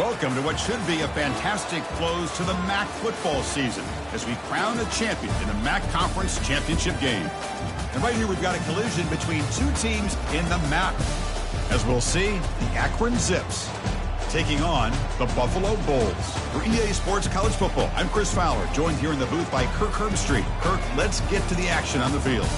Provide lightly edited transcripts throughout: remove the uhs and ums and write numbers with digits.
Welcome to what should be a fantastic close to the MAC football season as we crown a champion in the MAC Conference Championship game. And right here we've got a collision between two teams in the MAC. As we'll see, the Akron Zips taking on the Buffalo Bulls. For EA Sports College Football, I'm Chris Fowler, joined here in the booth by Kirk Herbstreit. Kirk, let's get to the action on the field.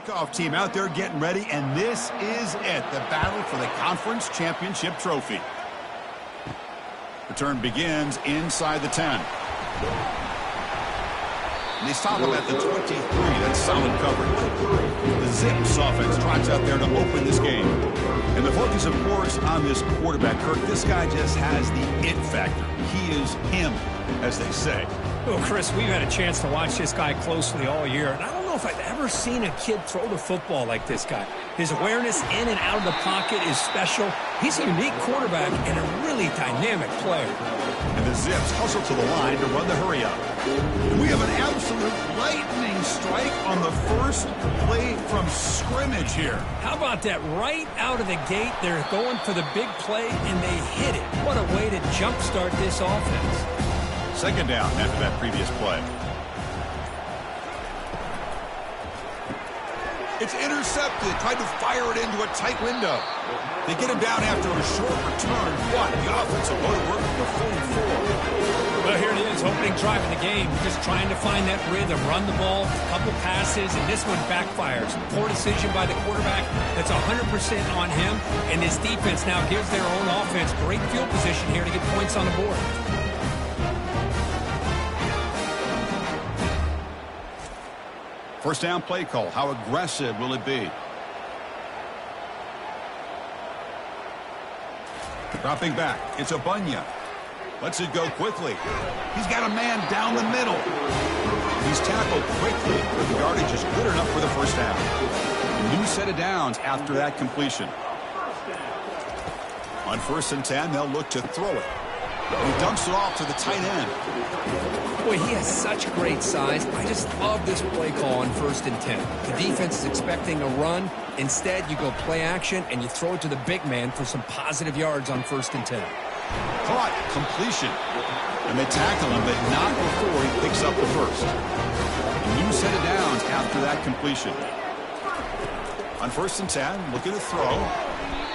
Kickoff team out there getting ready, and this is it, the battle for the conference championship trophy. Return begins inside the 10. And they stop him at the 23. That's solid coverage. The Zips offense trots out there to open this game. And the focus, of course, on this quarterback, Kirk. This guy just has the it factor. He is him, as they say. Well, Chris, we've had a chance to watch this guy closely all year, and I don't know if I've ever seen a kid throw the football like this guy. His awareness in and out of the pocket is special. He's a unique quarterback and a really dynamic player. And the Zips hustle to the line to run the hurry up. We have an absolute lightning strike on the first play from scrimmage here. How about that? Right out of the gate, they're going for the big play, and they hit it. What a way to jumpstart this offense. Second down after that previous play. It's intercepted. Tried to fire it into a tight window. They get him down after a short return, but the offensive line work the full forward. Well, here it is, opening drive of the game. Just trying to find that rhythm, run the ball, a couple passes, and this one backfires. Poor decision by the quarterback. That's 100% on him, and this defense now gives their own offense great field position here to get points on the board. First down play call. How aggressive will it be? Dropping back. It's Abunya. Lets it go quickly. He's got a man down the middle. He's tackled quickly, but the yardage is good enough for the first down. A new set of downs after that completion. On 1st and 10, they'll look to throw it. He dumps it off to the tight end. Boy, he has such great size. I just love this play call on 1st and 10. The defense is expecting a run. Instead, you go play action, and you throw it to the big man for some positive yards on 1st and 10. Caught, completion. And they tackle him, but not before he picks up the first. A new set of downs after that completion. On 1st and 10, looking to throw.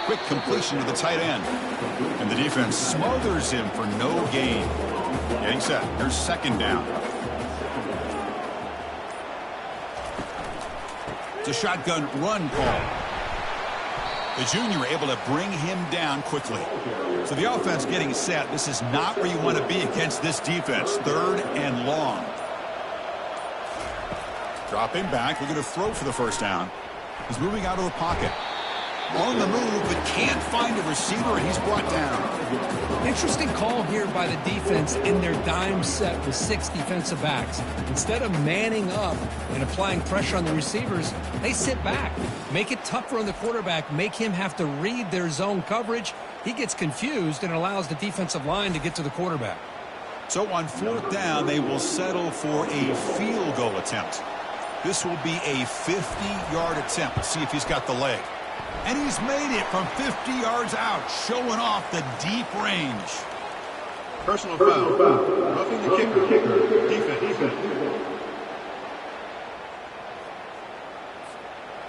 Quick completion to the tight end. And the defense smothers him for no gain. Getting set. There's second down. It's a shotgun run call. The junior able to bring him down quickly. So the offense getting set. This is not where you want to be against this defense. 3rd and long. Dropping back. We're going to throw for the first down. He's moving out of the pocket. On the move, but can't find a receiver, and he's brought down. Interesting call here by the defense in their dime set with 6 defensive backs. Instead of manning up and applying pressure on the receivers, they sit back. Make it tougher on the quarterback. Make him have to read their zone coverage. He gets confused and allows the defensive line to get to the quarterback. So on 4th down, they will settle for a field goal attempt. This will be a 50-yard attempt. Let's see if he's got the leg. And he's made it from 50 yards out, showing off the deep range. Personal foul. Roughing the kicker. Defense.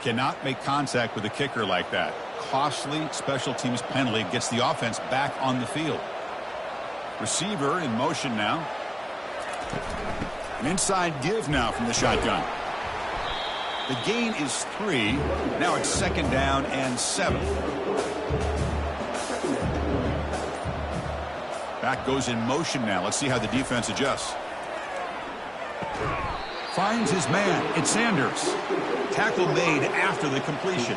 Cannot make contact with a kicker like that. Costly special teams penalty gets the offense back on the field. Receiver in motion now. An inside give now from the shotgun. The gain is 3. Now it's 2nd down and 7. Back goes in motion now. Let's see how the defense adjusts. Finds his man. It's Sanders. tackle made after the completion.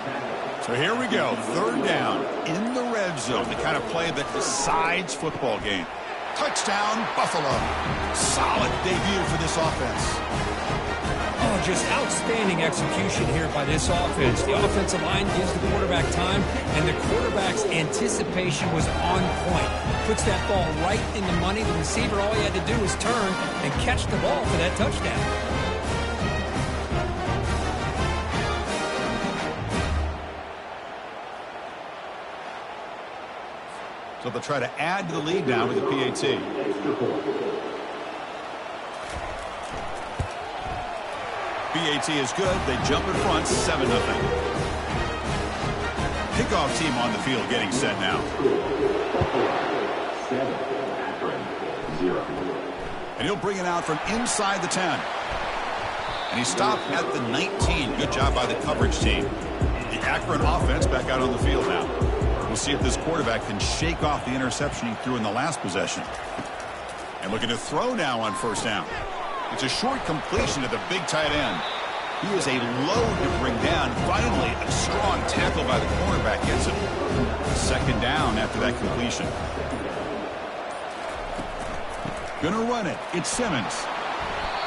So here we go, third down in the red zone, the kind of play that decides football game. Touchdown, Buffalo. Solid debut for this offense. Oh, just outstanding execution here by this offense. The offensive line gives the quarterback time, and the quarterback's anticipation was on point. Puts that ball right in the money. The receiver, all he had to do was turn and catch the ball for that touchdown. So they'll try to add to the lead now with the PAT. PAT is good. They jump in front, 7-0. Kickoff team on the field getting set now. 7, Akron, 0. And he'll bring it out from inside the 10. And he stopped at the 19. Good job by the coverage team. The Akron offense back out on the field now. We'll see if this quarterback can shake off the interception he threw in the last possession. And looking to throw now on first down. It's a short completion to the big tight end. He is a load to bring down. Finally, a strong tackle by the cornerback gets him. Second down after that completion. Gonna run it. It's Simmons.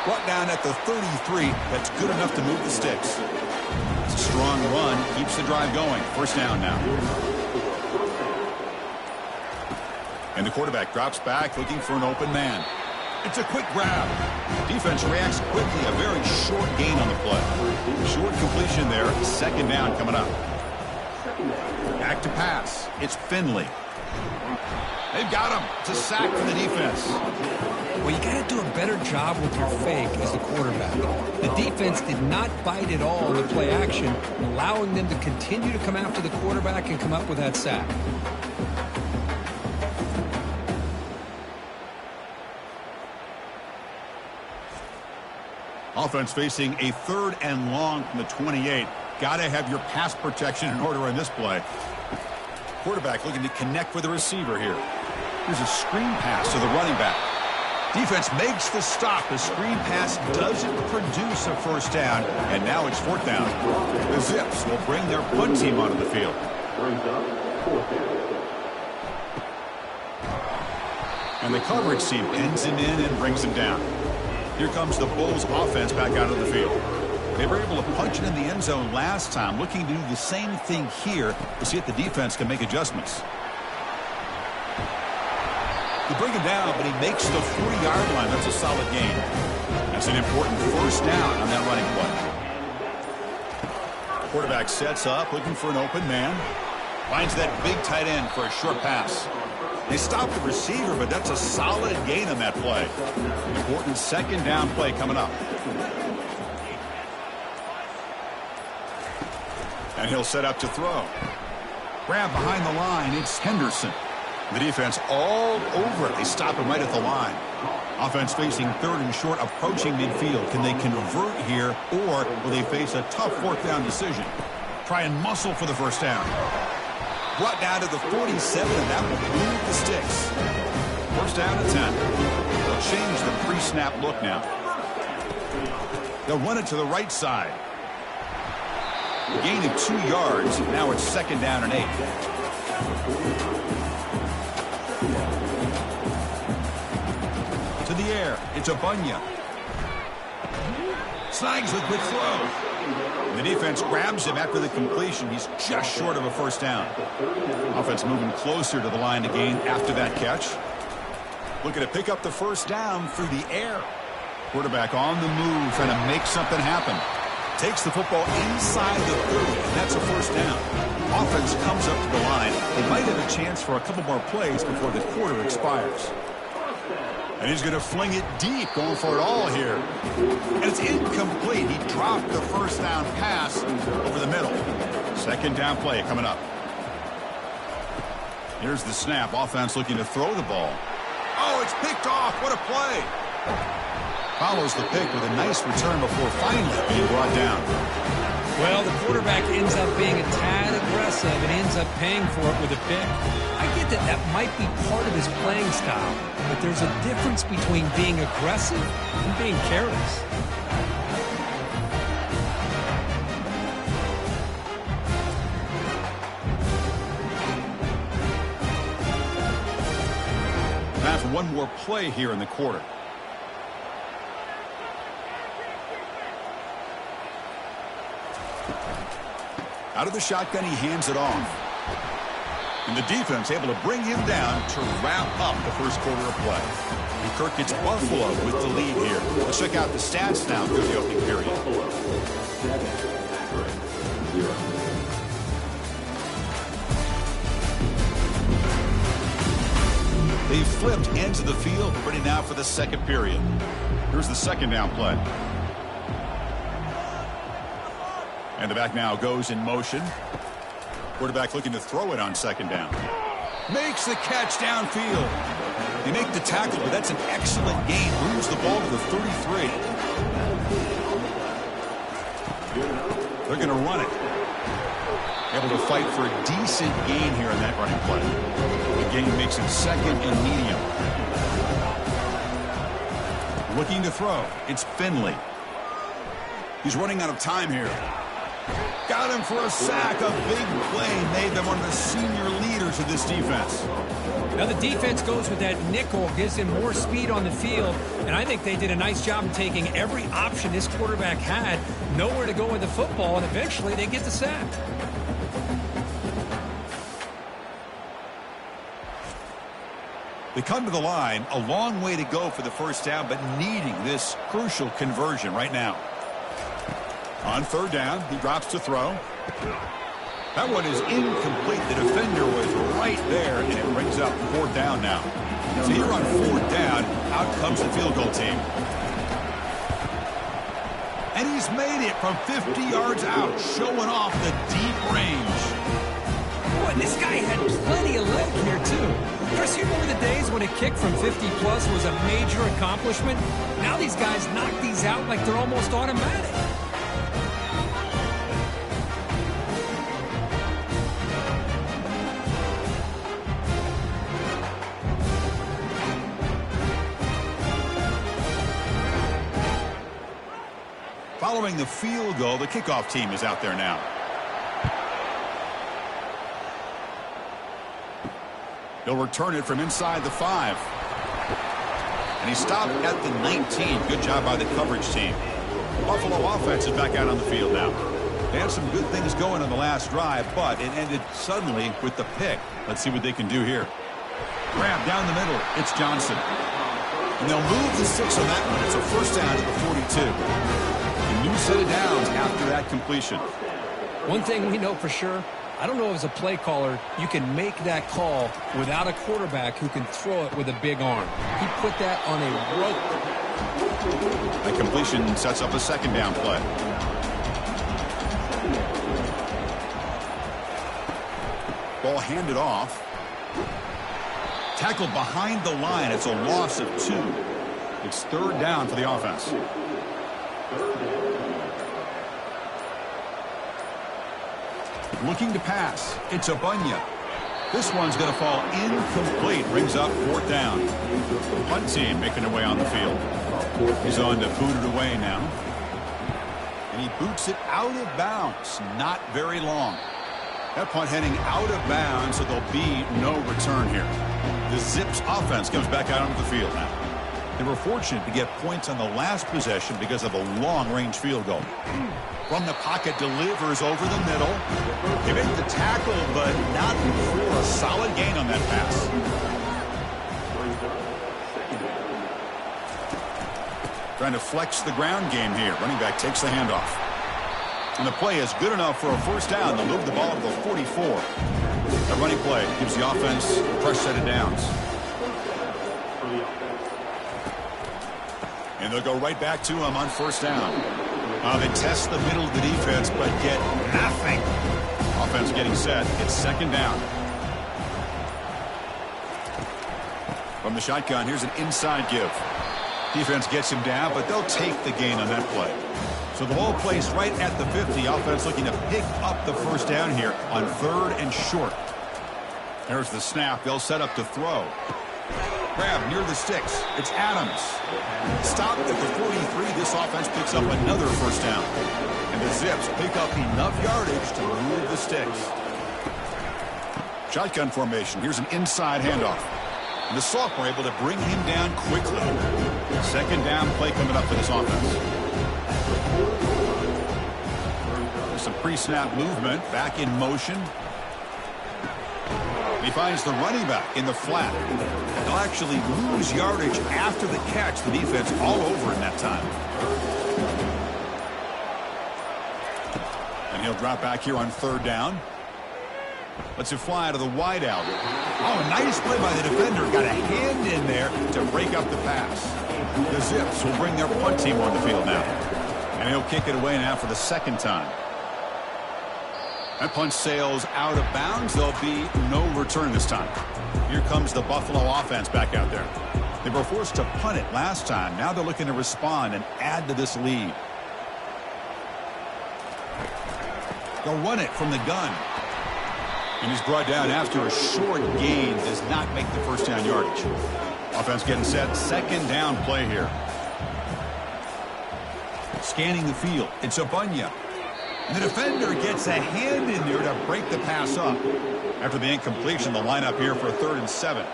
Brought down at the 33. That's good enough to move the sticks. It's a strong run. Keeps the drive going. First down now. And the quarterback drops back looking for an open man. It's a quick grab. Defense reacts quickly. A very short gain on the play. Short completion there. Second down coming up. Back to pass. It's Finley. They've got him. It's a sack for the defense. Well, you got to do a better job with your fake as the quarterback. The defense did not bite at all in the play action, allowing them to continue to come after the quarterback and come up with that sack. Offense facing a 3rd and long from the 28. Got to have your pass protection in order in this play. Quarterback looking to connect with the receiver here. Here's a screen pass to the running back. Defense makes the stop. The screen pass doesn't produce a first down, and now it's 4th down. The Zips will bring their punt team onto the field. And the coverage team pins him in and brings him down. Here comes the Bulls offense back out of the field. They were able to punch it in the end zone last time, looking to do the same thing here to see if the defense can make adjustments. They bring him down, but he makes the 40-yard line. That's a solid gain. That's an important first down on that running play. Quarterback sets up, looking for an open man. Finds that big tight end for a short pass. They stop the receiver, but that's a solid gain on that play. An important second down play coming up. And he'll set up to throw. Grab behind the line. It's Henderson. The defense all over it. They stop him right at the line. Offense facing 3rd and short, approaching midfield. Can they convert here, or will they face a tough 4th down decision? Try and muscle for the first down. Brought down to the 47, and that will move the sticks. First down and 10. They'll change the pre-snap look now. They'll run it to the right side. A gain of 2 yards. Now it's 2nd down and 8. To the air. It's Abunya. Snags the quick throw. The defense grabs him after the completion. He's just short of a first down. Offense moving closer to the line to gain after that catch. Looking to pick up the first down through the air. Quarterback on the move, trying to make something happen. Takes the football inside the 30, and that's a first down. Offense comes up to the line. They might have a chance for a couple more plays before the quarter expires. And he's going to fling it deep, going for it all here. And it's incomplete. He dropped the first down pass over the middle. Second down play coming up. Here's the snap. Offense looking to throw the ball. Oh, it's picked off. What a play. Follows the pick with a nice return before finally being brought down. Well, the quarterback ends up being a tad aggressive and ends up paying for it with a pick. I get that that might be part of his playing style, but there's a difference between being aggressive and being careless. one more play here in the quarter. Out of the shotgun, he hands it off. And the defense able to bring him down to wrap up the first quarter of play. And Kirk gets Buffalo with the lead here. Let's check out the stats now through the opening period. Buffalo 7, Akron 0. They've flipped ends of the field, ready now for the second period. Here's the second down play. And the back now goes in motion. Quarterback looking to throw it on second down. Makes the catch downfield. They make the tackle, but that's an excellent gain. Moves the ball to the 33. They're going to run it. Able to fight for a decent gain here in that running play. The gain makes it second and medium. Looking to throw. It's Finley. He's running out of time here. Got him for a sack. A big play made them one of the senior leaders of this defense. Now the defense goes with that nickel, gives him more speed on the field, and I think they did a nice job of taking every option this quarterback had, nowhere to go with the football, and eventually they get the sack. They come to the line, a long way to go for the first down, but needing this crucial conversion right now. On third down, he drops to throw. That one is incomplete. The defender was right there, and it brings up fourth down now. So here on fourth down, out comes the field goal team. And he's made it from 50 yards out, showing off the deep range. Boy, this guy had plenty of leg here, too. Chris, you remember the days when a kick from 50-plus was a major accomplishment? Now these guys knock these out like they're almost automatic. Following the field goal, the kickoff team is out there now. He'll return it from inside the 5. And he stopped at the 19. Good job by the coverage team. Buffalo offense is back out on the field now. They had some good things going on the last drive, but it ended suddenly with the pick. Let's see what they can do here. Grab down the middle. It's Johnson. And they'll move the 6 on that one. It's a first down to the 42. A new set of downs after that completion. One thing we know for sure, I don't know as a play caller, you can make that call without a quarterback who can throw it with a big arm. He put that on a rope. The completion sets up a second down play. Ball handed off. Tackled behind the line. It's a loss of 2. It's third down for the offense. Looking to pass. It's Abunya. This one's going to fall incomplete. Brings up fourth down. The punt team making their way on the field. He's on to boot it away now. And he boots it out of bounds. Not very long. That punt heading out of bounds, so there'll be no return here. The Zips offense comes back out onto the field now. They were fortunate to get points on the last possession because of a long-range field goal. From the pocket, delivers over the middle. They make the tackle, but not before a solid gain on that pass. Trying to flex the ground game here. Running back takes the handoff. And the play is good enough for a first down. They'll move the ball to the 44. The running play gives the offense a fresh set of downs. And they'll go right back to him on first down. They test the middle of the defense, but get nothing. Offense getting set. It's second down. From the shotgun, here's an inside give. Defense gets him down, but they'll take the gain on that play. So the ball placed right at the 50. Offense looking to pick up the first down here on third and short. There's the snap. They'll set up to throw. Grab near the sticks. It's Adams. Stopped at the 43. This offense picks up another first down. And the Zips pick up enough yardage to move the sticks. Shotgun formation. Here's an inside handoff. And the sophomore able to bring him down quickly. Second down play coming up for this offense. There's some pre-snap movement. Back in motion. He finds the running back in the flat. And they'll actually lose yardage after the catch. The defense all over in that time. And he'll drop back here on third down. Lets it fly out of the wide out. Oh, nice play by the defender. Got a hand in there to break up the pass. The Zips will bring their punt team on the field now. And he'll kick it away now for the second time. That punt sails out of bounds. There'll be no return this time. Here comes the Buffalo offense back out there. They were forced to punt it last time. Now they're looking to respond and add to this lead. They'll run it from the gun. And he's brought down after a short gain. Does not make the first down yardage. Offense getting set. Second down play here. Scanning the field. It's Abunya. And the defender gets a hand in there to break the pass up. After the incompletion, the lineup here for a 3rd and 7.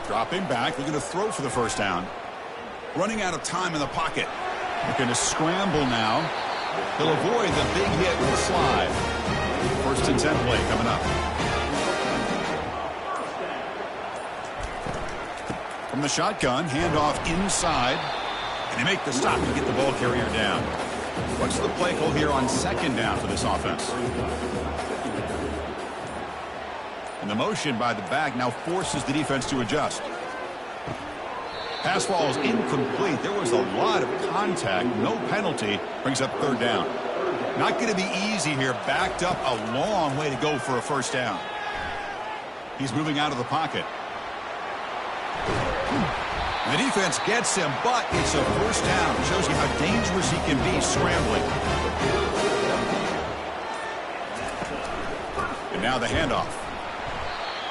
Dropping back. Looking to throw for the first down. Running out of time in the pocket. Looking to scramble now. He'll avoid the big hit with a slide. 1st and 10 play coming up. From the shotgun, handoff inside. And they make the stop to get the ball carrier down. What's the play call here on second down for this offense? And the motion by the back now forces the defense to adjust. Pass falls incomplete. There was a lot of contact. No penalty. Brings up 3rd down. Not going to be easy here. Backed up a long way to go for a first down. He's moving out of the pocket. The defense gets him, but it's a first down. Shows you how dangerous he can be scrambling. And now the handoff.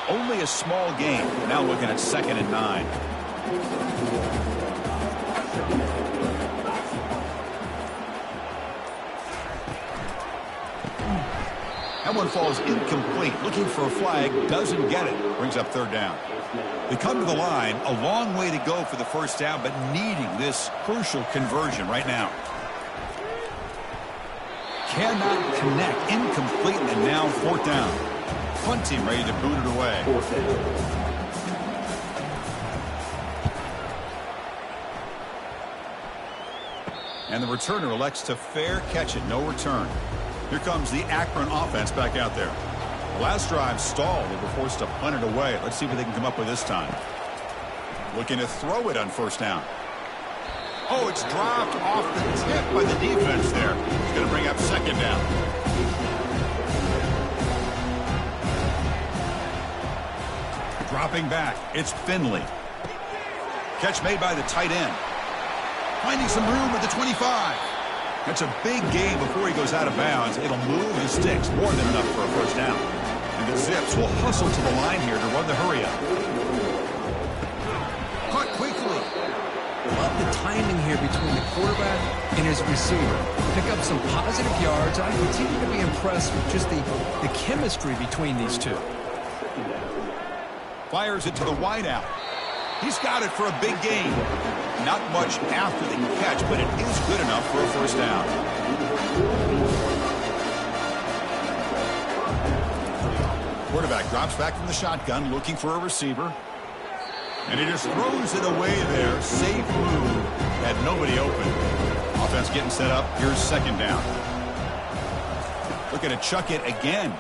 Only a small gain. Now looking at 2nd and 9. That one falls incomplete. Looking for a flag. Doesn't get it. Brings up 3rd down. They come to the line. A long way to go for the first down, but needing this crucial conversion right now. Cannot connect. Incomplete, and now 4th down. Punt team ready to boot it away. And the returner elects to fair catch it. No return. Here comes the Akron offense back out there. Last drive stalled. They were forced to punt it away. Let's see what they can come up with this time. Looking to throw it on first down. Oh, it's dropped off the tip by the defense there. It's going to bring up 2nd down. Dropping back. It's Finley. Catch made by the tight end. Finding some room at the 25. That's a big gain before he goes out of bounds. It'll move the sticks. More than enough for a first down. And the Zips will hustle to the line here to run the hurry up. Caught quickly. Love the timing here between the quarterback and his receiver. Pick up some positive yards. I continue to be impressed with just the chemistry between these two. Fires it to the wideout. He's got it for a big gain. Not much after the catch, but it is good enough for a first down. Quarterback drops back from the shotgun, looking for a receiver. And he just throws it away there. Safe move. Had nobody open. Offense getting set up. Here's 2nd down. Looking to chuck it again.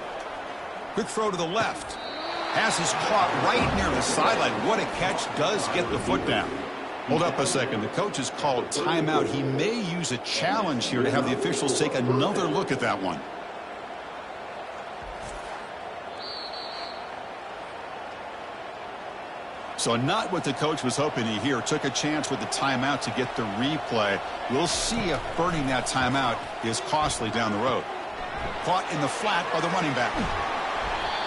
Quick throw to the left. Pass is caught right near the sideline. What a catch. Does get the foot down. Hold up a second. The coach has called timeout. He may use a challenge here to have the officials take another look at that one. So not what the coach was hoping to hear. Took a chance with the timeout to get the replay. We'll see if burning that timeout is costly down the road. Caught in the flat by the running back.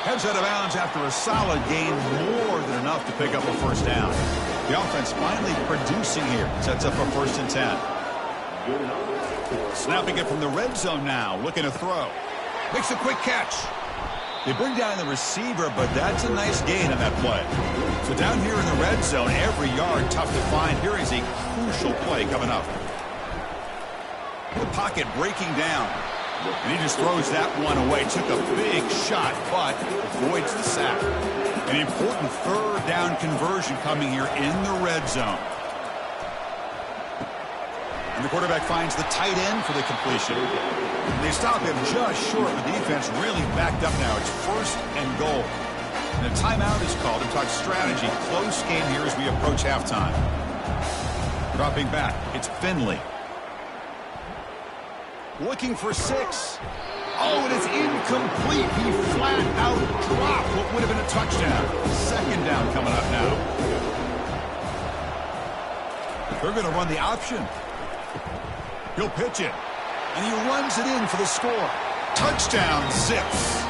Heads out of bounds after a solid gain, more than enough to pick up a first down. The offense finally producing here. Sets up a 1st and 10. Snapping it from the red zone now. Looking to throw. Makes a quick catch. They bring down the receiver, but that's a nice gain on that play. So down here in the red zone, every yard tough to find. Here is a crucial play coming up. The pocket breaking down. And he just throws that one away. Took a big shot, but avoids the sack. An important third down conversion coming here in the red zone. And the quarterback finds the tight end for the completion. They stop him just short. The defense really backed up now. It's 1st and goal. And a timeout is called to talk strategy. Close game here as we approach halftime. Dropping back, it's Finley. Looking for 6. Oh, and it's incomplete. He flat out dropped what would have been a touchdown. 2nd down coming up now. They're going to run the option. He'll pitch it. And he runs it in for the score. Touchdown, Zips.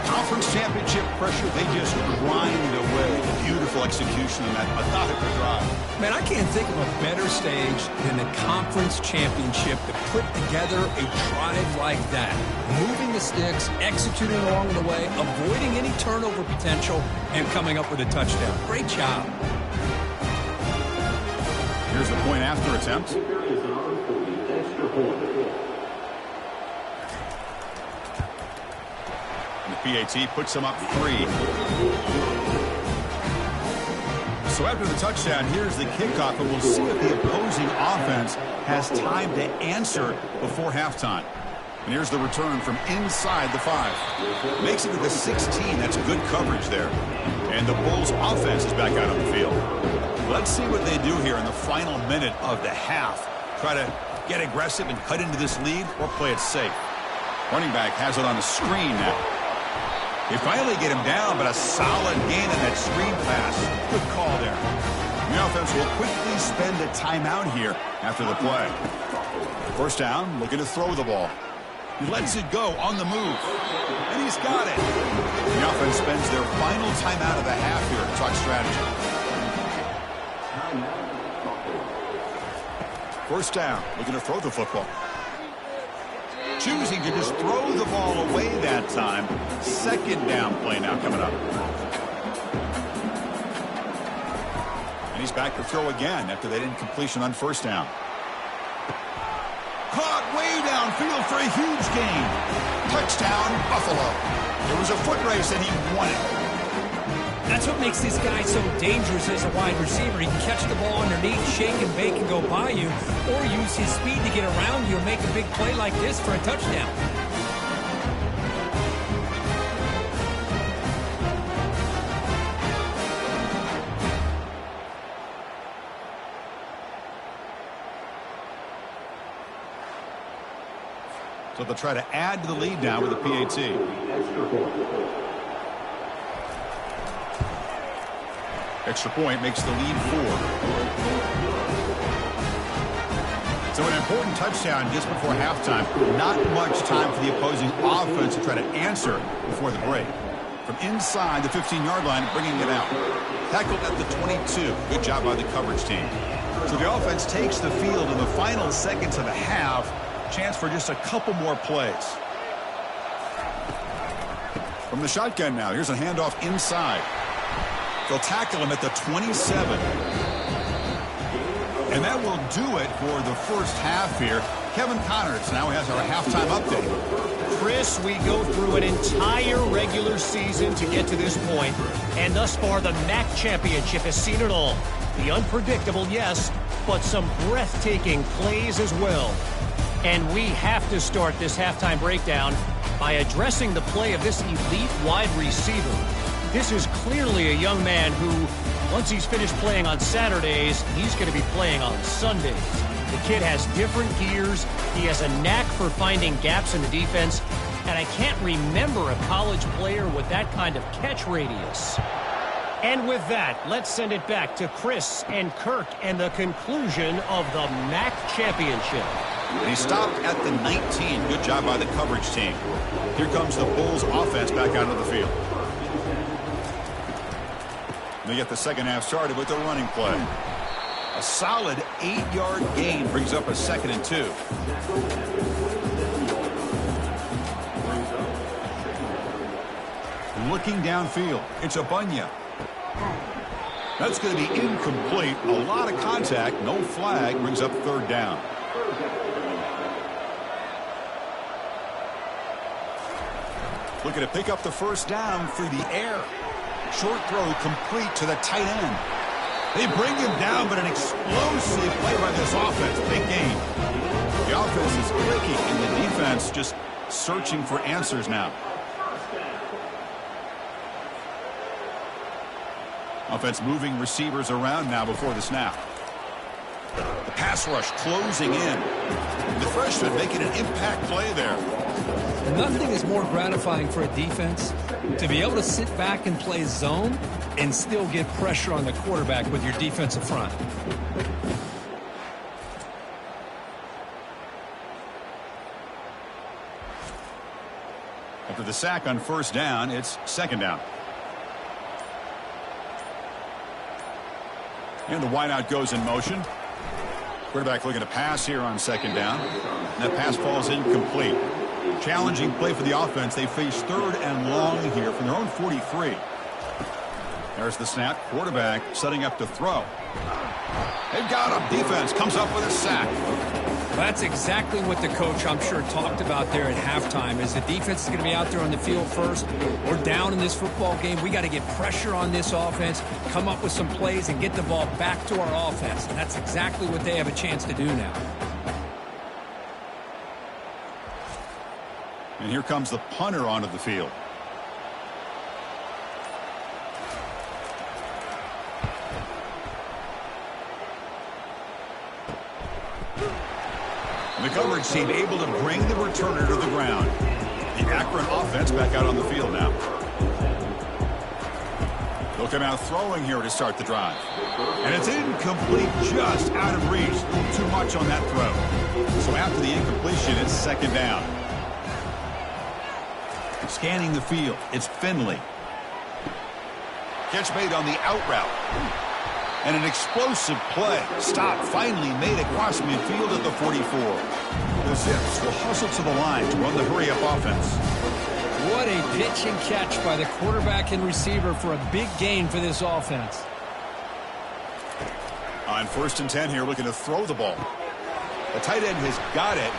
Conference championship pressure, they just grind away. Beautiful execution on that methodical drive. Man, I can't think of a better stage than the conference championship to put together a drive like that. Moving the sticks, executing along the way, avoiding any turnover potential, and coming up with a touchdown. Great job. Here's the point after attempt. And the PAT puts him up 3. So after the touchdown, here's the kickoff, and we'll see if the opposing offense has time to answer before halftime. And here's the return from inside the 5. Makes it to the 16. That's good coverage there. And the Bulls offense is back out on the field. Let's see what they do here in the final minute of the half. Try to get aggressive and cut into this lead, or play it safe. Running back has it on the screen now. They finally get him down, but a solid gain on that screen pass. Good call there. The offense will quickly spend a timeout here after the play. 1st down, looking to throw the ball. He lets it go on the move. And he's got it. The offense spends their final timeout of the half here to talk strategy. 1st down, looking to throw the football. Choosing to just throw the ball away that time. 2nd down play now coming up. And he's back to throw again after that incompletion on 1st down. Caught way downfield for a huge gain. Touchdown, Buffalo. There was a foot race and he won it. That's what makes this guy so dangerous as a wide receiver. He can catch the ball underneath, shake and bake and go by you, or use his speed to get around you and make a big play like this for a touchdown. So they'll try to add to the lead now with the PAT. Extra point makes the lead 4. So an important touchdown just before halftime. Not much time for the opposing offense to try to answer before the break. From inside the 15-yard line, bringing it out. Tackled at the 22. Good job by the coverage team. So the offense takes the field in the final seconds of the half. Chance for just a couple more plays. From the shotgun now, here's a handoff inside. They'll tackle him at the 27. And that will do it for the 1st half here. Kevin Connors now has our halftime update. Chris, we go through an entire regular season to get to this point, and thus far the MAC championship has seen it all. The unpredictable, yes, but some breathtaking plays as well. And we have to start this halftime breakdown by addressing the play of this elite wide receiver. This is clearly a young man who, once he's finished playing on Saturdays, he's going to be playing on Sundays. The kid has different gears. He has a knack for finding gaps in the defense. And I can't remember a college player with that kind of catch radius. And with that, let's send it back to Chris and Kirk and the conclusion of the MAC championship. He stopped at the 19. Good job by the coverage team. Here comes the Bulls offense back out of the field. They get the 2nd half started with a running play. A solid 8-yard gain brings up a 2nd and 2. Looking downfield. It's a Bunya. That's going to be incomplete. A lot of contact. No flag. Brings up third down. Looking to pick up the first down through the air. Short throw complete to the tight end. They bring him down, but an explosive play by this offense. Big game. The offense is clicking, and the defense just searching for answers now. Offense moving receivers around now before the snap. The pass rush closing in. The freshman making an impact play there. Nothing is more gratifying for a defense to be able to sit back and play zone and still get pressure on the quarterback with your defensive front. After the sack on first down, it's second down. And the wideout goes in motion. Quarterback looking to pass here on second down. And that pass falls incomplete. Challenging play for the offense. They face third and long here from their own 43. There's the snap. Quarterback setting up to throw. They've got him. Defense comes up with a sack. That's exactly what the coach, I'm sure, talked about there at halftime, is the defense is going to be out there on the field first. We're down in this football game. We got to get pressure on this offense, come up with some plays, and get the ball back to our offense. And that's exactly what they have a chance to do now. And here comes the punter onto the field. The coverage team able to bring the returner to the ground. The Akron offense back out on the field now. They'll come out throwing here to start the drive. And it's incomplete, just out of reach. Too much on that throw. So after the incompletion, it's second down. Scanning the field, it's Finley. Catch made on the out route. And an explosive play. Stop finally made across midfield at the 44. The Zips will hustle to the line to run the hurry-up offense. What a pitch and catch by the quarterback and receiver for a big gain for this offense. On 1st and 10 here, looking to throw the ball. The tight end has got it.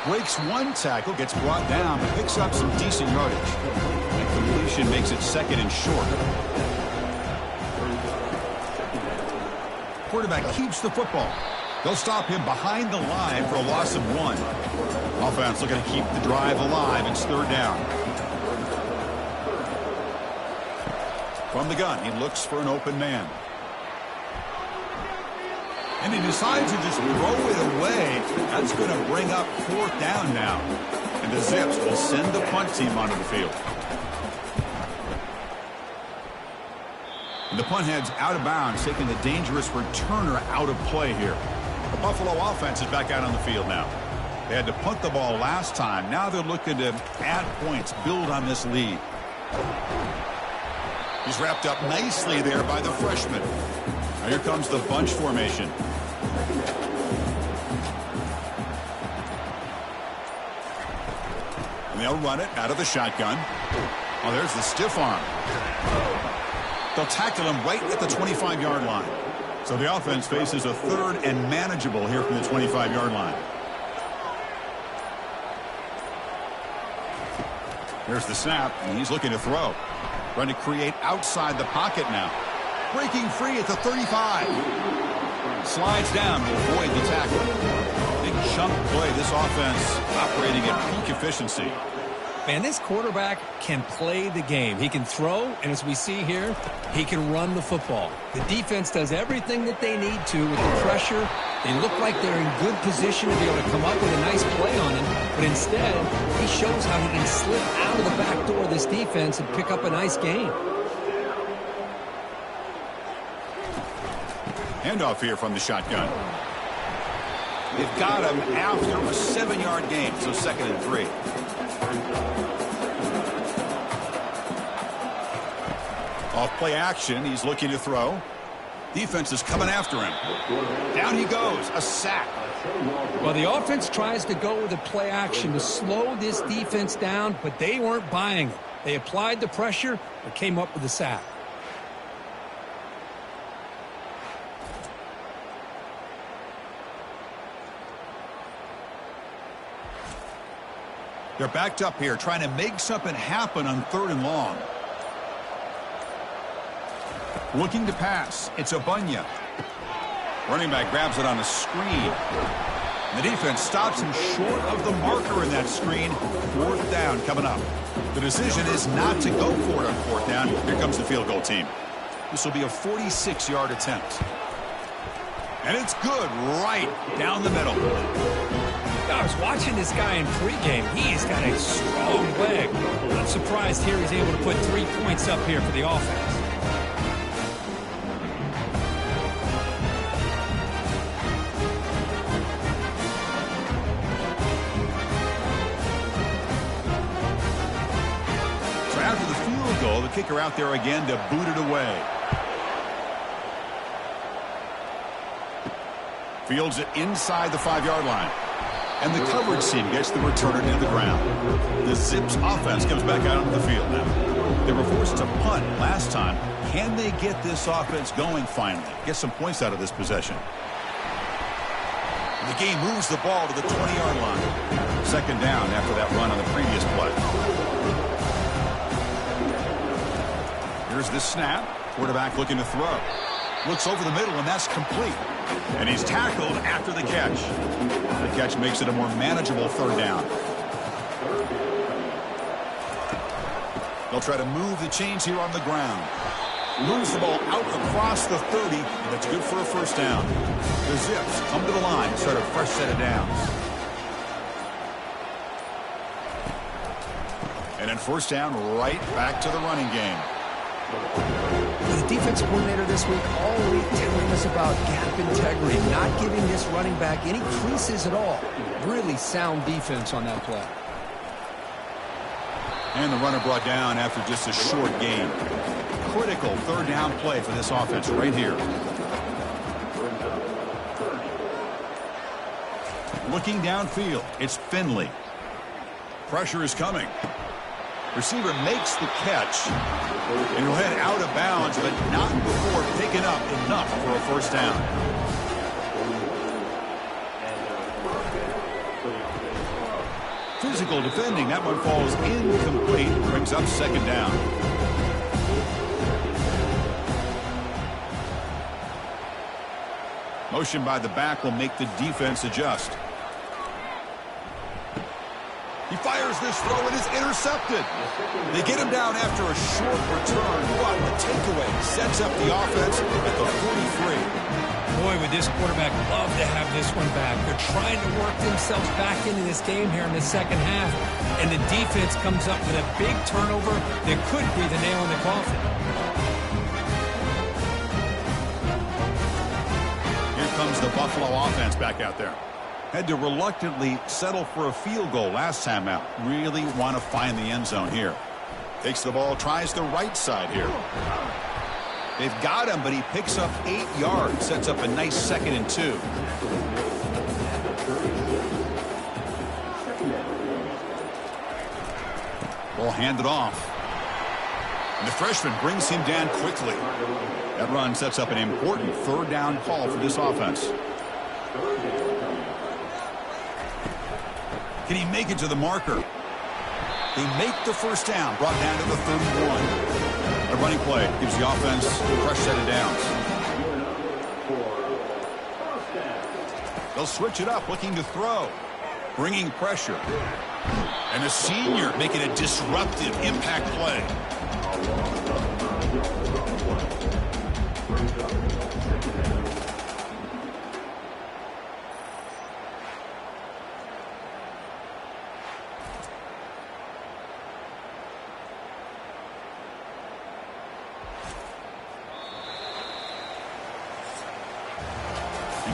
Breaks one tackle, gets brought down, but picks up some decent yardage. And completion makes it second and short. Quarterback keeps the football. They'll stop him behind the line for a loss of 1. Offense looking to keep the drive alive. It's third down. From the gun, he looks for an open man. And he decides to just throw it away. That's going to bring up fourth down now. And the Zips will send the punt team onto the field. And the punt heads out of bounds, taking the dangerous returner out of play here. The Buffalo offense is back out on the field now. They had to punt the ball last time. Now they're looking to add points, build on this lead. He's wrapped up nicely there by the freshman. Now here comes the bunch formation. And they'll run it out of the shotgun. Oh, there's the stiff arm. They'll tackle him right at the 25-yard line. So the offense faces a third and manageable here from the 25-yard line. There's the snap, and he's looking to throw. Trying to create outside the pocket now. Breaking free at the 35. Slides down to avoid the tackle. Big chunk play. This offense operating at peak efficiency. Man, this quarterback can play the game. He can throw, and as we see here, he can run the football. The defense does everything that they need to with the pressure. They look like they're in good position to be able to come up with a nice play on him, but instead, he shows how he can slip out of the back door of this defense and pick up a nice gain. Handoff here from the shotgun. They've got him after a 7-yard gain, so 2nd and 3. Off play action, he's looking to throw. Defense is coming after him. Down he goes, a sack. Well, the offense tries to go with a play action to slow this defense down, but they weren't buying it. They applied the pressure but came up with a sack. They're backed up here, trying to make something happen on 3rd and long. Looking to pass. It's Obunya. Running back grabs it on a screen. The defense stops him short of the marker in that screen. 4th down coming up. The decision is not to go for it on 4th down. Here comes the field goal team. This will be a 46-yard attempt. And it's good right down the middle. I was watching this guy in pregame. He's got a strong leg. I'm surprised here he's able to put 3 points up here for the offense. So after the field goal, the kicker out there again to boot it away. Fields it inside the 5-yard line. And the coverage team gets the returner near the ground. The Zips offense comes back out onto the field now. They were forced to punt last time. Can they get this offense going finally? Get some points out of this possession. The game moves the ball to the 20-yard line. 2nd down after that run on the previous play. Here's the snap. Quarterback looking to throw. Looks over the middle, and that's complete. And he's tackled after the catch. The catch makes it a more manageable 3rd down. They'll try to move the chains here on the ground. Moves the ball out across the 30, and that's good for a 1st down. The Zips come to the line, start a fresh set of downs. And then 1st down, right back to the running game. The defense coordinator this week all week telling us about gap integrity, not giving this running back any creases at all. Really sound defense on that play. And the runner brought down after just a short gain. Critical 3rd down play for this offense right here. Looking downfield, it's Finley. Pressure is coming. Receiver makes the catch, and he'll head out of bounds, but not before picking up enough for a 1st down. Physical defending. That one falls incomplete. Brings up 2nd down. Motion by the back will make the defense adjust. He fires this throw and is intercepted. They get him down after a short return, but the takeaway sets up the offense at the 43. Boy, would this quarterback love to have this one back. They're trying to work themselves back into this game here in the 2nd half, and the defense comes up with a big turnover that could be the nail in the coffin. Here comes the Buffalo offense back out there. Had to reluctantly settle for a field goal last time out. Really want to find the end zone here. Takes the ball, tries the right side here. They've got him, but he picks up 8 yards. Sets up a nice 2nd and 2. Ball handed off. And the freshman brings him down quickly. That run sets up an important 3rd down call for this offense. Can he make it to the marker? They make the 1st down, brought down to the 31. A running play gives the offense a fresh set of downs. They'll switch it up, looking to throw. Bringing pressure. And a senior making a disruptive impact play.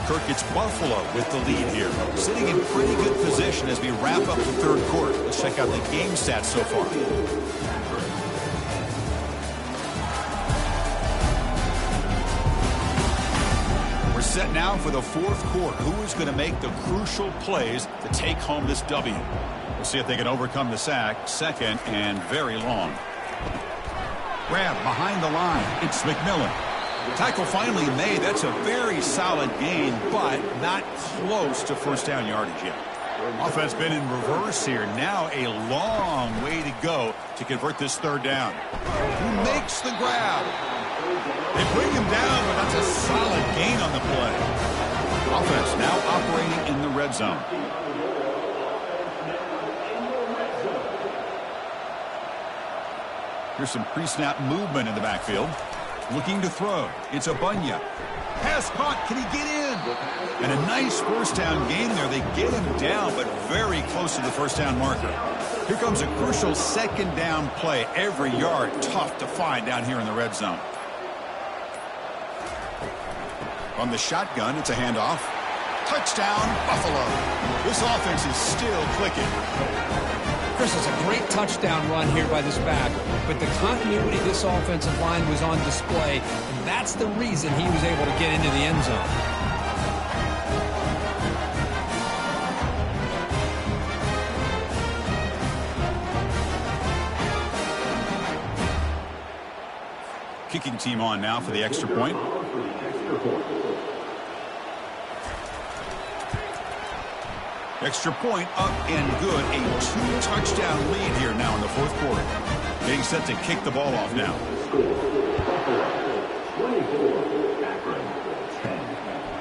Kirk gets Buffalo with the lead here. Sitting in pretty good position as we wrap up the 3rd quarter. Let's check out the game stats so far. We're set now Now for the fourth quarter, who is going to make the crucial plays to take home this W? We'll see if they can overcome the sack. Second and very long. Grab behind the line. It's McMillan. Tackle finally made. That's a very solid gain, but not close to first down yardage yet. Offense been in reverse here. Now a long way to go to convert this third down. Who makes the grab? They bring him down, but that's a solid gain on the play. Offense now operating in the red zone. Here's some pre-snap movement in the backfield. Looking to throw. It's Abunya. Pass caught. Can he get in? And a nice first down gain there. They get him down, but very close to the first down marker. Here comes a crucial second down play. Every yard tough to find down here in the red zone. From the shotgun, it's a handoff. Touchdown, Buffalo. This offense is still clicking. Chris, it's a great touchdown run here by this back, but the continuity of this offensive line was on display, and that's the reason he was able to get into the end zone. Kicking team on now for the extra point. Extra point up and good. A 2-touchdown lead here now in the fourth quarter. Getting set to kick the ball off now.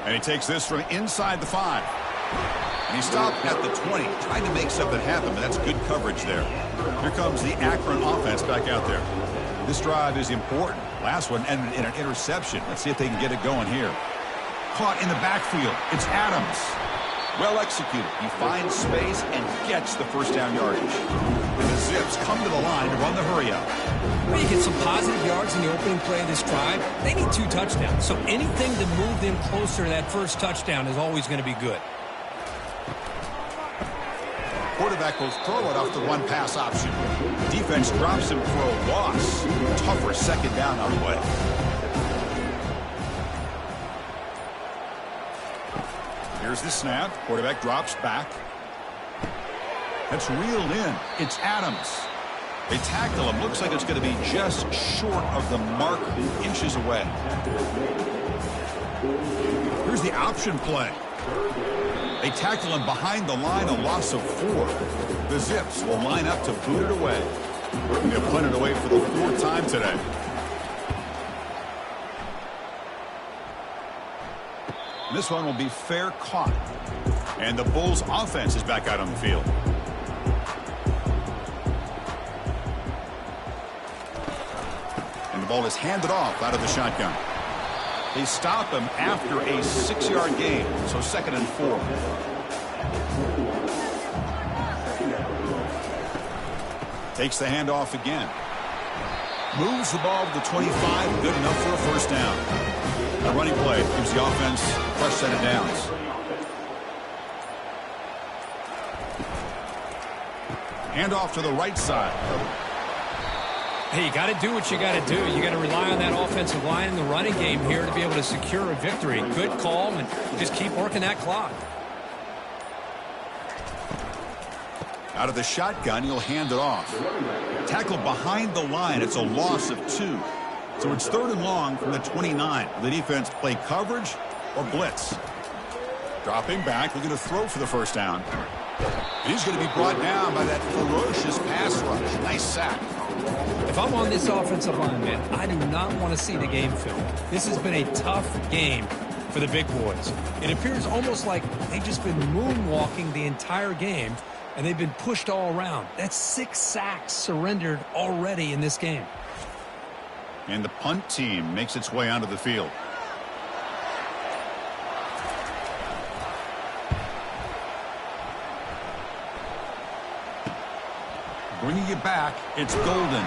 And he takes this from inside the 5. And he stopped at the 20. Trying to make something happen, but that's good coverage there. Here comes the Akron offense back out there. This drive is important. Last one ended in an interception. Let's see if they can get it going here. Caught in the backfield. It's Adams. Well executed. He finds space and gets the first down yardage. And the Zips come to the line to run the hurry up. Well, you get some positive yards in the opening play of this drive. They need 2 touchdowns, so anything to move them closer to that first touchdown is always going to be good. Quarterback will throw it off the run-pass option. Defense drops him for a loss. Tougher second down on the way. Here's the snap. Quarterback drops back. That's reeled in. It's Adams. They tackle him. Looks like it's going to be just short of the mark, inches away. Here's the option play. They tackle him behind the line, a loss of 4. The Zips will line up to boot it away. They'll punt it away for the 4th time today. This one will be fair caught. And the Bulls offense is back out on the field. And the ball is handed off out of the shotgun. They stop him after a 6-yard gain, so 2nd and 4. Takes the handoff again. Moves the ball to the 25, good enough for a first down. A running play gives the offense a fresh set of downs. Handoff to the right side. Hey, you got to do what you got to do. You got to rely on that offensive line in the running game here to be able to secure a victory. Good call, and just keep working that clock. Out of the shotgun, he'll hand it off. Tackle behind the line. It's a loss of 2. So it's 3rd and long from the 29. Will the defense play coverage or blitz? Dropping back, looking to throw for the first down. And he's going to be brought down by that ferocious pass rush. Nice sack. If I'm on this offensive line, man, I do not want to see the game film. This has been a tough game for the big boys. It appears almost like they've just been moonwalking the entire game, and they've been pushed all around. That's 6 sacks surrendered already in this game. And the punt team makes its way onto the field. Bringing it back, it's Golden.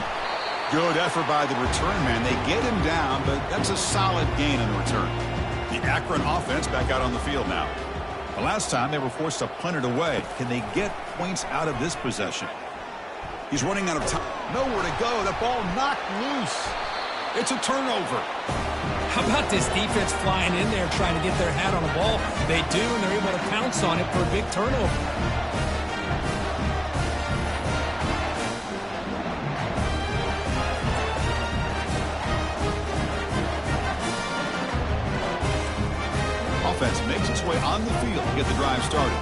Good effort by the return man. They get him down, but that's a solid gain in the return. The Akron offense back out on the field now. The last time they were forced to punt it away. Can they get points out of this possession? He's running out of time. Nowhere to go. The ball knocked loose. It's a turnover. How about this defense flying in there trying to get their hat on the ball? They do, and they're able to pounce on it for a big turnover. Offense makes its way on the field to get the drive started.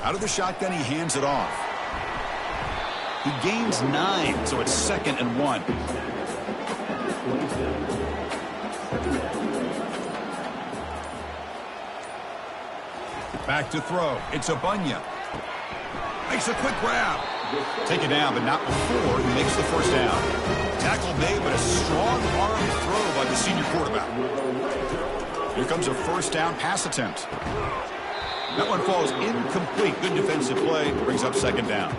Out of the shotgun, he hands it off. He gains 9, so it's 2nd and 1. Back to throw. It's Abunya. Makes a quick grab. Taken down, but not before he makes the first down. Tackle made, but a strong arm throw by the senior quarterback. Here comes a first down pass attempt. That one falls incomplete. Good defensive play. Brings up 2nd down.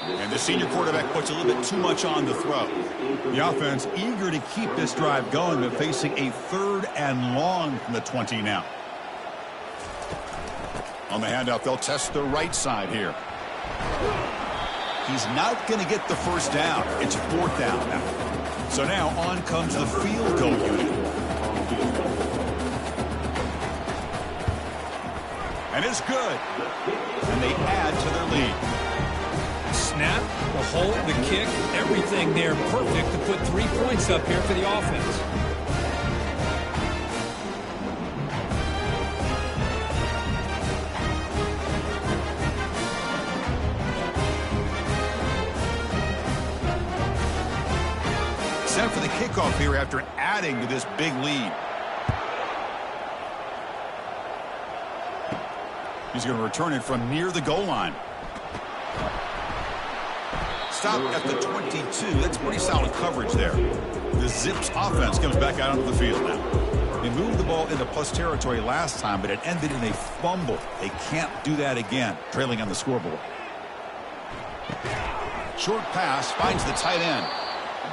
And the senior quarterback puts a little bit too much on the throw. The offense eager to keep this drive going, but facing a 3rd and long from the 20 now. On the handoff, they'll test the right side here. He's not going to get the first down. It's 4th down now. So now on comes the field goal unit. And it's good. And they add to their lead. Snap, the hold, the kick, everything there perfect to put 3 points up here for the offense. Set for the kickoff here after adding to this big lead. He's going to return it from near the goal line. Stop at the 22. That's pretty solid coverage there. The Zips offense comes back out onto the field now. They moved the ball into plus territory last time, but it ended in a fumble. They can't do that again, trailing on the scoreboard. Short pass finds the tight end.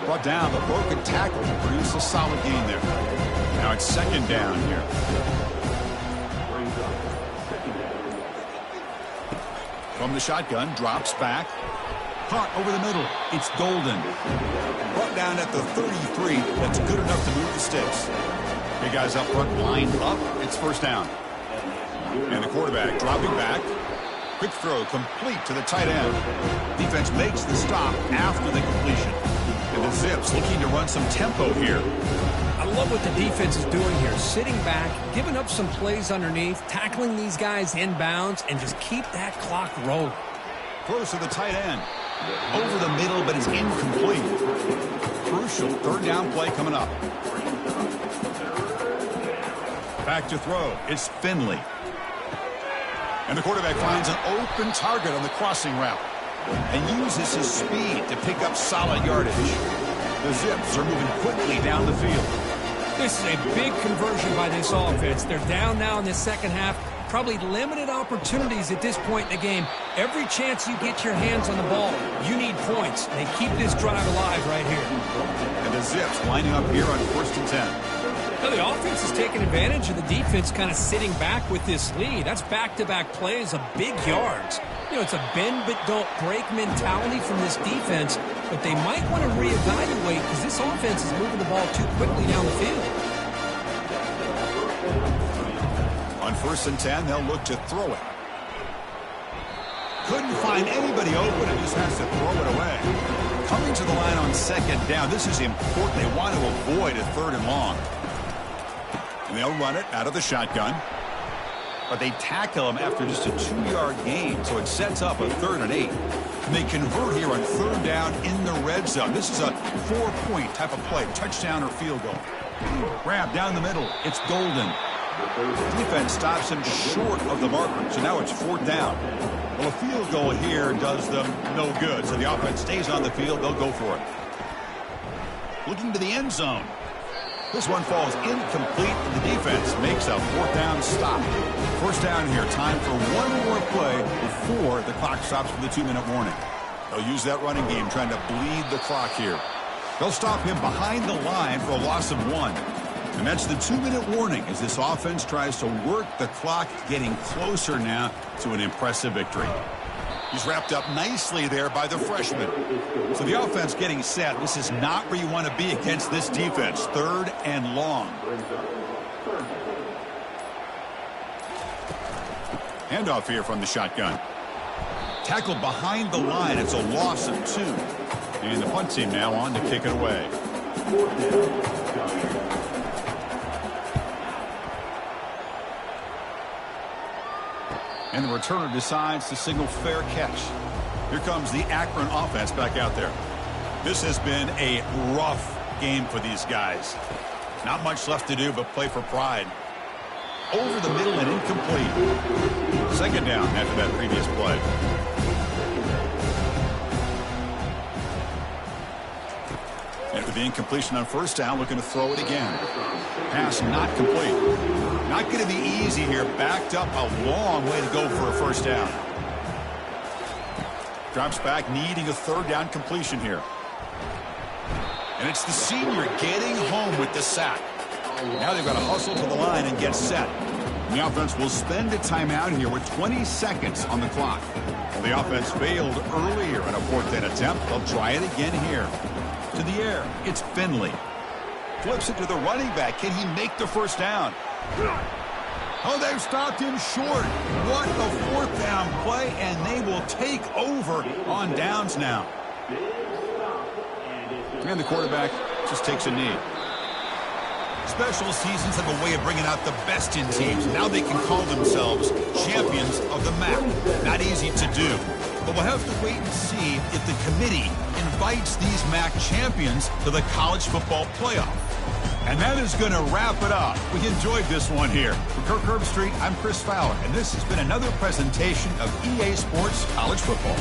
Brought down, the broken tackle to produce a solid gain there. Now it's 2nd down here. From the shotgun, drops back. Caught over the middle. It's Golden. Brought down at the 33. That's good enough to move the sticks. Big guys up front, lined up. It's 1st down. And the quarterback dropping back. Quick throw complete to the tight end. Defense makes the stop after the completion. And the Zips looking to run some tempo here. I love what the defense is doing here. Sitting back, giving up some plays underneath, tackling these guys inbounds, and just keep that clock rolling. Close to the tight end. Over the middle, but it's incomplete. Crucial 3rd down play coming up. Back to throw. It's Finley. And the quarterback finds an open target on the crossing route and uses his speed to pick up solid yardage. The Zips are moving quickly down the field. This is a big conversion by this offense. They're down now in the second half. Probably limited opportunities at this point in the game. Every chance you get your hands on the ball, you need points. They keep this drive alive right here. And the Zips lining up here on 1st and 10. Now the offense is taking advantage of the defense kind of sitting back with this lead. That's back-to-back plays of big yards. You know, it's a bend but don't break mentality from this defense, but they might want to reevaluate because this offense is moving the ball too quickly down the field. On 1st and 10, they'll look to throw it. Couldn't find anybody open and just has to throw it away. Coming to the line on 2nd down, this is important. They want to avoid a 3rd and long. And they'll run it out of the shotgun. But they tackle him after just a 2-yard gain, so it sets up a 3rd and 8. And they convert here on 3rd down in the red zone. This is a 4-point type of play, touchdown or field goal. Grab down the middle. It's Golden. Defense stops him short of the marker, so now it's 4th down. Well, a field goal here does them no good, so the offense stays on the field. They'll go for it. Looking to the end zone. This one falls incomplete, and the defense makes a 4th down stop. 1st down here, time for one more play before the clock stops for the 2-minute warning. They'll use that running game, trying to bleed the clock here. They'll stop him behind the line for a loss of 1. And that's the 2-minute warning as this offense tries to work the clock, getting closer now to an impressive victory. He's wrapped up nicely there by the freshman. So the offense getting set. This is not where you want to be against this defense. 3rd and long. Handoff here from the shotgun. Tackled behind the line. It's a loss of 2. And the punt team now on to kick it away. And the returner decides to signal fair catch. Here comes the Akron offense back out there. This has been a rough game for these guys. Not much left to do but play for pride. Over the middle and incomplete. 2nd down after that previous play. After the incompletion on 1st down, looking to throw it again. Pass not complete. Not going to be easy here. Backed up a long way to go for a 1st down. Drops back, needing a 3rd down completion here. And it's the senior getting home with the sack. Now they've got to hustle to the line and get set. The offense will spend a timeout here with 20 seconds on the clock. Well, the offense failed earlier in a 4th down attempt. They'll try it again here. To the air, it's Finley. Flips it to the running back. Can he make the 1st down? Oh, they've stopped him short. What a 4th down play, and they will take over on downs now. And the quarterback just takes a knee. Special seasons have a way of bringing out the best in teams. Now they can call themselves champions of the MAC. Not easy to do. But we'll have to wait and see if the committee invites these MAC champions to the college football playoff. And that is going to wrap it up. We enjoyed this one here. For Kirk Herbstreit, I'm Chris Fowler, and this has been another presentation of EA Sports College Football.